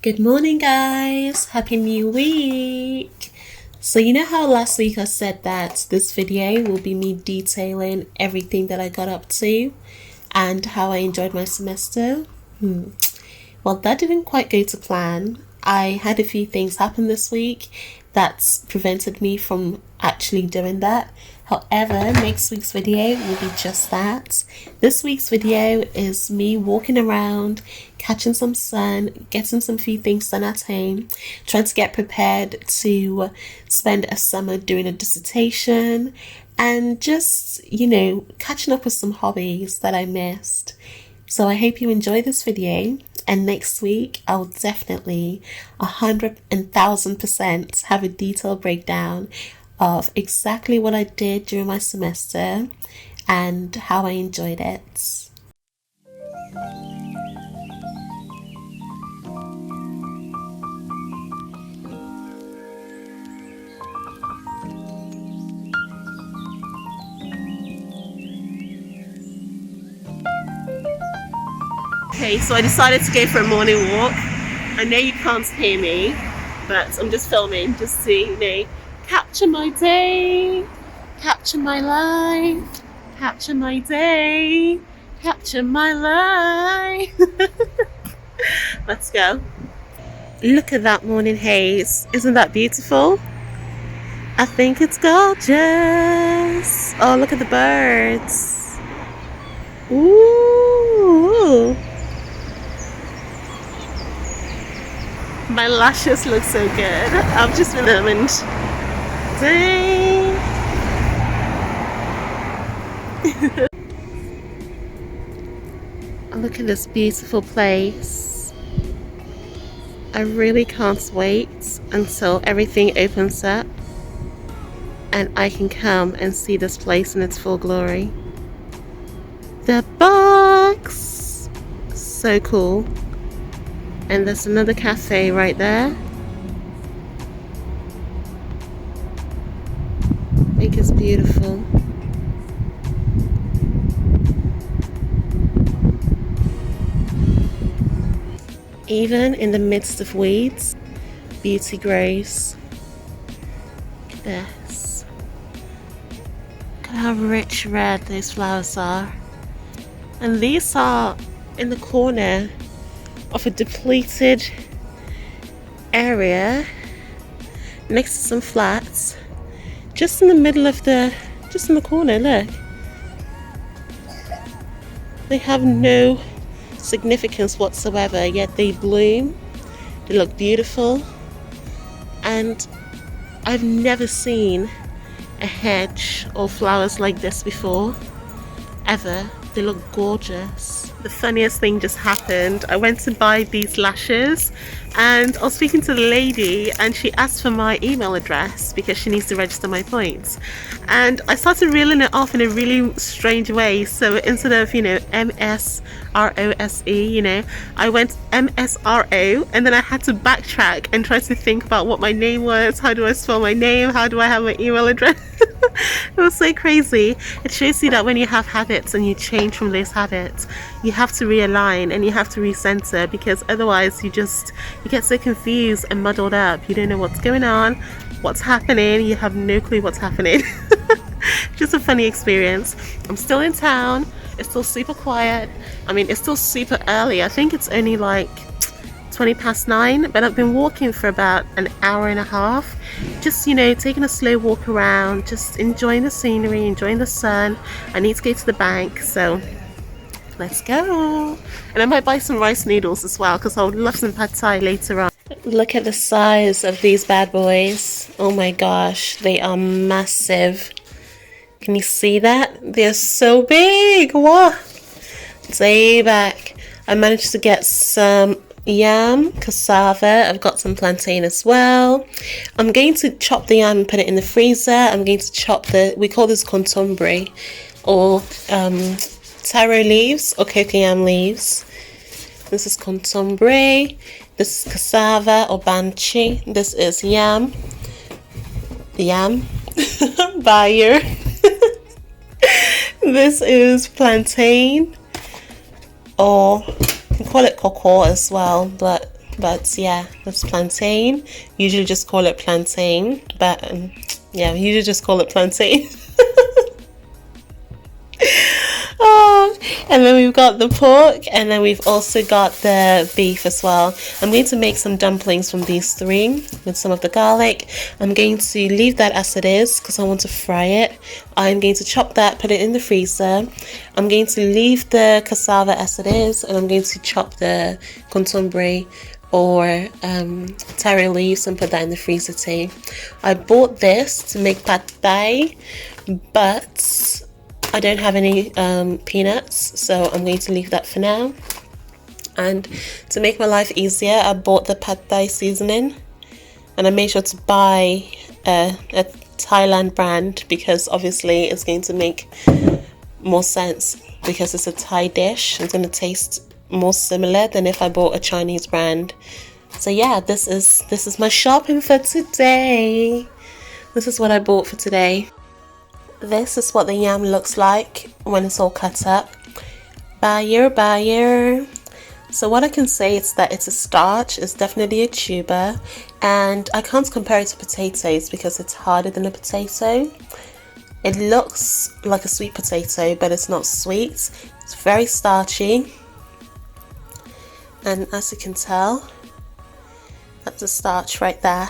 Good morning, guys. Happy New Week. So you know how last week I said that this video will be me detailing everything that I got up to and how I enjoyed my semester? Well, that didn't quite go to plan. I had a few things happen this week that's prevented me from actually doing that. However, next week's video will be just that. This week's video is me walking around, catching some sun, getting some few things done at home, trying to get prepared to spend a summer doing a dissertation, and just, catching up with some hobbies that I missed. So I hope you enjoy this video. And next week, I'll definitely 1,000% have a detailed breakdown of exactly what I did during my semester and how I enjoyed it. Okay, so I decided to go for a morning walk. I know you can't hear me, but I'm just filming just to, capture my day, capture my life, capture my day, capture my life. Let's go. Look at that morning haze. Isn't that beautiful? I think it's gorgeous. Oh, look at the birds. Ooh. My lashes look so good. I've just been determined. Dang. Look at this beautiful place. I really can't wait until everything opens up and I can come and see this place in its full glory. The box! So cool. And there's another cafe right there. I think it's beautiful. Even in the midst of weeds, beauty grows. Look at this. Look at how rich red those flowers are. And these are in the corner of a depleted area next to some flats, just in the middle of just in the corner. Look, they have no significance whatsoever, yet they bloom. They look beautiful, and I've never seen a hedge or flowers like this before, ever. They look gorgeous. The funniest thing just happened. I went to buy these lashes and I was speaking to the lady and she asked for my email address because she needs to register my points. And I started reeling it off in a really strange way. So instead of, MSROSE, I went MSRO, and then I had to backtrack and try to think about what my name was. How do I spell my name? How do I have my email address? It was so crazy. It shows you that when you have habits and you change from those habits, you have to realign and you have to recenter, because otherwise you get so confused and muddled up. You don't know what's going on, what's happening. You have no clue what's happening. Just a funny experience. I'm still in town. It's still super quiet. I mean, it's still super early. I think it's only like 20 past 9, but I've been walking for about an hour and a half, just taking a slow walk around, just enjoying the scenery, enjoying the sun. I need to go to the bank, so let's go. And I might buy some rice noodles as well, because I would love some pad thai later on. Look at the size of these bad boys. Oh my gosh, they are massive. Can you see that? They're so big. Wow. Way back. I managed to get some yam, cassava. I've got some plantain as well. I'm going to chop the yam and put it in the freezer. I'm going to chop we call this contombre, or taro leaves, or cocoyam leaves. This is contombre. This is cassava or banchi. This is yam. Bayer. This is plantain, or you can call it cocoa as well, but but yeah, that's plantain. Usually just call it plantain, but yeah, we usually just call it plantain. Oh, and then we've got the pork, and then we've also got the beef as well. I'm going to make some dumplings from these three with some of the garlic. I'm going to leave that as it is because I want to fry it. I'm going to chop that, put it in the freezer. I'm going to leave the cassava as it is, and I'm going to chop the contombre or taro leaves and put that in the freezer too. I bought this to make pad thai, but I don't have any peanuts, so I'm going to leave that for now. And to make my life easier, I bought the pad thai seasoning, and I made sure to buy a Thailand brand because obviously it's going to make more sense because it's a Thai dish. It's going to taste more similar than if I bought a Chinese brand. So yeah, this is my shopping for today. This is what I bought for today. This is what the yam looks like when it's all cut up. Buyer. So what I can say is that it's a starch, it's definitely a tuber, and I can't compare it to potatoes because it's harder than a potato. It looks like a sweet potato, but it's not sweet. It's very starchy, and as you can tell, that's the starch right there.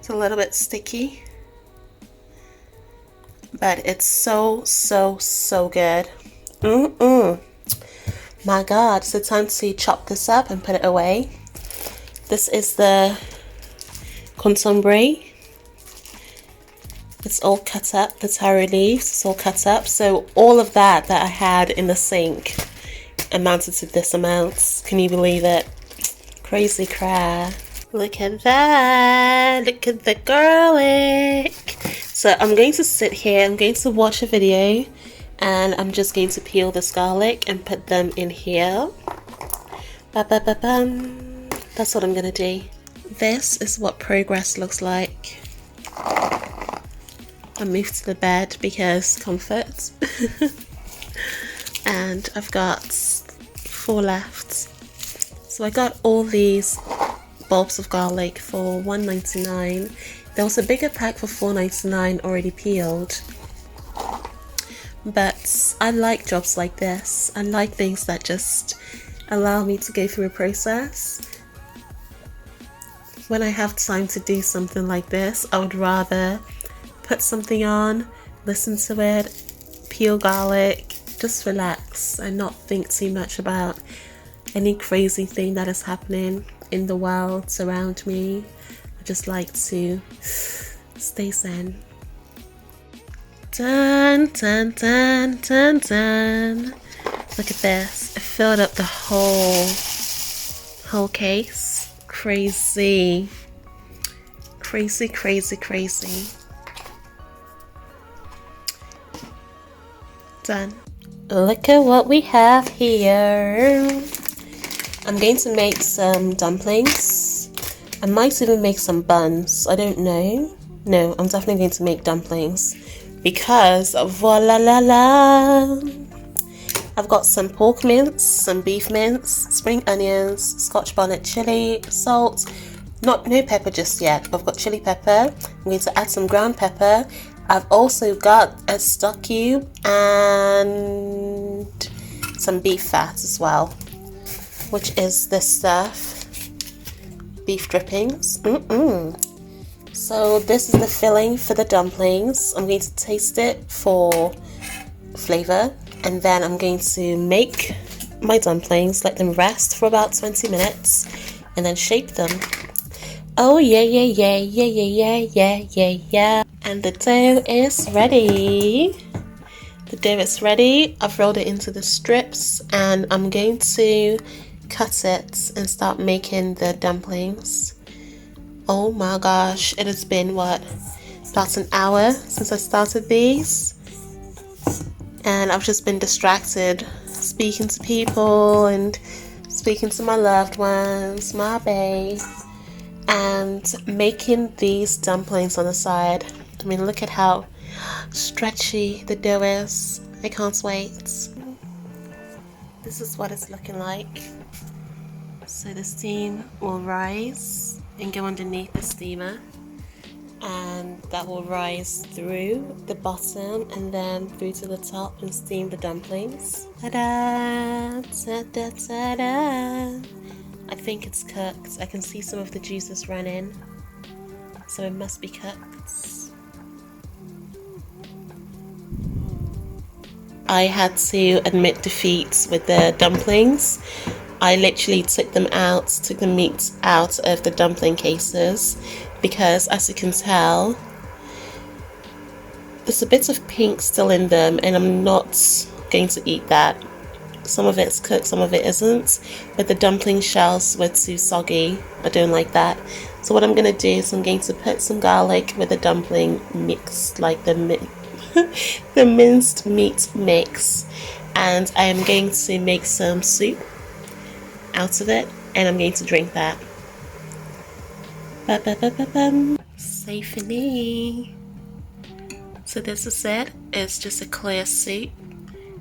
It's a little bit sticky, but it's so good. My god, so time to chop this up and put it away. This is the contombre. It's all cut up, the taro leaves, it's all cut up. So all of that I had in the sink amounted to this amount. Can you believe it? Crazy crap. Look at that, look at the garlic. So I'm going to sit here, I'm going to watch a video, and I'm just going to peel this garlic and put them in here. That's what I'm going to do. This is what progress looks like. I moved to the bed because comfort. And I've got 4 left. So I got all these bulbs of garlic for $1.99. There was a bigger pack for $4.99 already peeled. But I like jobs like this. I like things that just allow me to go through a process. When I have time to do something like this, I would rather put something on, listen to it, peel garlic, just relax and not think too much about any crazy thing that is happening in the world around me. I just like to stay zen. Dun dun dun dun dun. Look at this. I filled up the whole case. Crazy. Done. Look at what we have here. I'm going to make some dumplings. I might even make some buns. I don't know. No, I'm definitely going to make dumplings because voila la la. I've got some pork mince, some beef mince, spring onions, scotch bonnet chili, salt. No pepper just yet. I've got chili pepper. I'm going to add some ground pepper. I've also got a stock cube and some beef fat as well, which is this stuff, beef drippings. So this is the filling for the dumplings. I'm going to taste it for flavor, and then I'm going to make my dumplings, let them rest for about 20 minutes, and then shape them. Oh yeah. And the dough is ready. The dough is ready. I've rolled it into the strips, and I'm going to cut it and start making the dumplings. Oh my gosh, it has been what, about an hour since I started these, and I've just been distracted speaking to people and speaking to my loved ones, my babe, and making these dumplings on the side. I mean, look at how stretchy the dough is. I can't wait. This is what it's looking like. So the steam will rise and go underneath the steamer, and that will rise through the bottom and then through to the top and steam the dumplings. Ta-da! Ta-da, ta-da! I think it's cooked. I can see some of the juices running, so it must be cooked. I had to admit defeat with the dumplings. I literally took the meat out of the dumpling cases, because as you can tell, there's a bit of pink still in them, and I'm not going to eat that. Some of it's cooked, some of it isn't, but the dumpling shells were too soggy. I don't like that. So what I'm going to do is I'm going to put some garlic with the dumpling mix, like the minced meat mix, and I am going to make some soup out of it, and I'm going to drink that. Safely. So this is it. It's just a clear soup.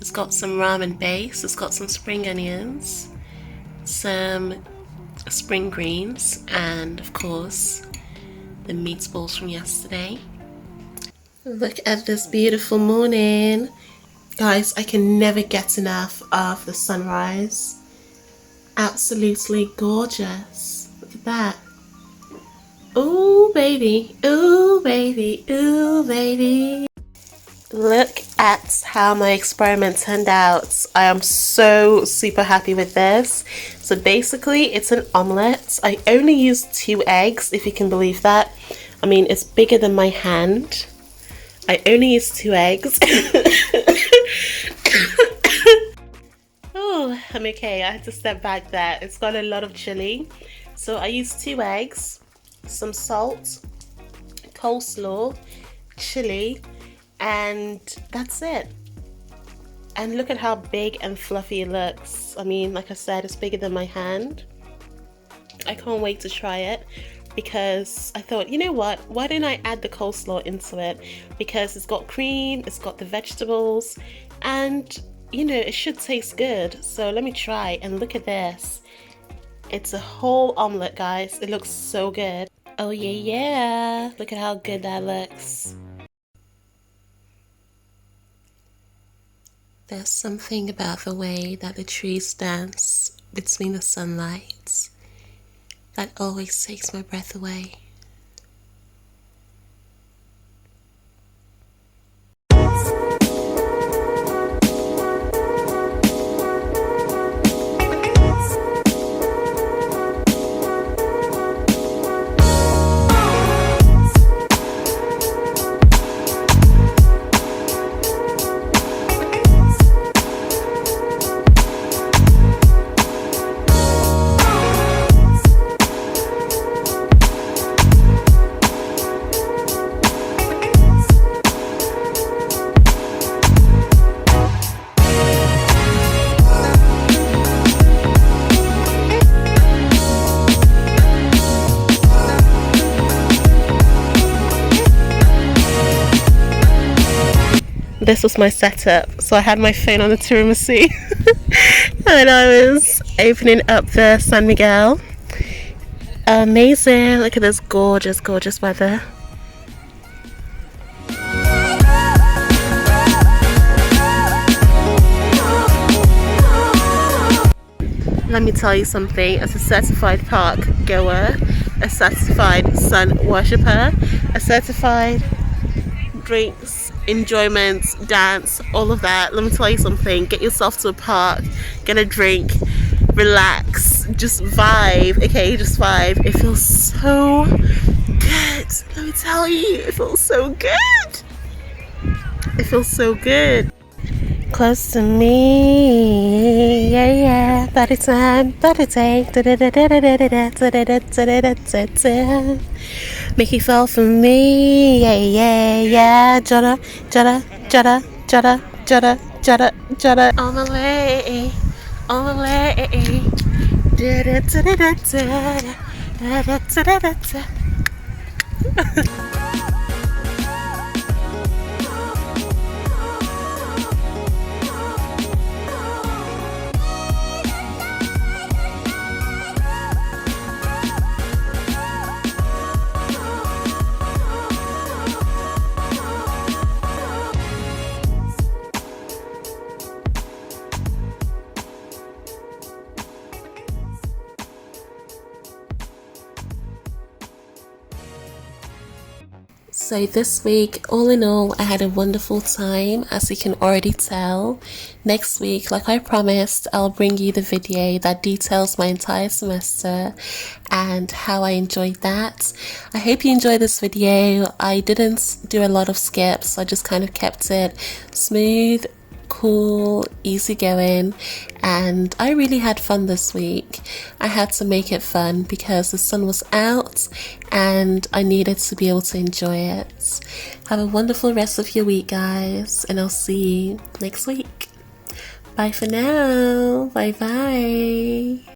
It's got some ramen base, it's got some spring onions, some spring greens, and of course the meatballs from yesterday. Look at this beautiful morning. Guys, I can never get enough of the sunrise. Absolutely gorgeous. Look at that. Ooh baby, ooh baby, ooh baby. Look at how my experiment turned out. I am so super happy with this. So basically it's an omelette. I only used 2 eggs, if you can believe that. I mean, it's bigger than my hand. I only used 2 eggs. Oh, I'm okay. I had to step back there. It's got a lot of chili. So I used 2 eggs, some salt, coleslaw, chili, and that's it. And look at how big and fluffy it looks. I mean, like I said, it's bigger than my hand. I can't wait to try it, because I thought, you know what, why don't I add the coleslaw into it, because it's got cream, it's got the vegetables, and you know, it should taste good. So let me try, and look at this. It's a whole omelette, guys. It looks so good. Oh yeah, look at how good that looks. There's something about the way that the trees dance between the sunlight that always takes my breath away. This was my setup. So I had my phone on the tiramisu and I was opening up the San Miguel. Amazing. Look at this gorgeous, gorgeous weather. Let me tell you something. As a certified park goer, a certified sun worshipper, a certified drinks, enjoyment, dance, all of that, let me tell you something. Get yourself to a park, get a drink, relax, just vibe. Okay, just vibe. It feels so good. Let me tell you, it feels so good. It feels so good. Close to me, yeah, yeah. Party time, party day. Make you fall for me, yeah, yeah, yeah. Jada, jada, jada, jada, jada, jada, jada. On the way, on the way. Da da da da da da da da da da. So this week, all in all, I had a wonderful time, as you can already tell. Next week, like I promised, I'll bring you the video that details my entire semester and how I enjoyed that. I hope you enjoyed this video. I didn't do a lot of skips, I just kind of kept it smooth, cool, easygoing, and I really had fun this week. I had to make it fun because the sun was out and I needed to be able to enjoy it. Have a wonderful rest of your week, guys, and I'll see you next week. Bye for now. Bye bye.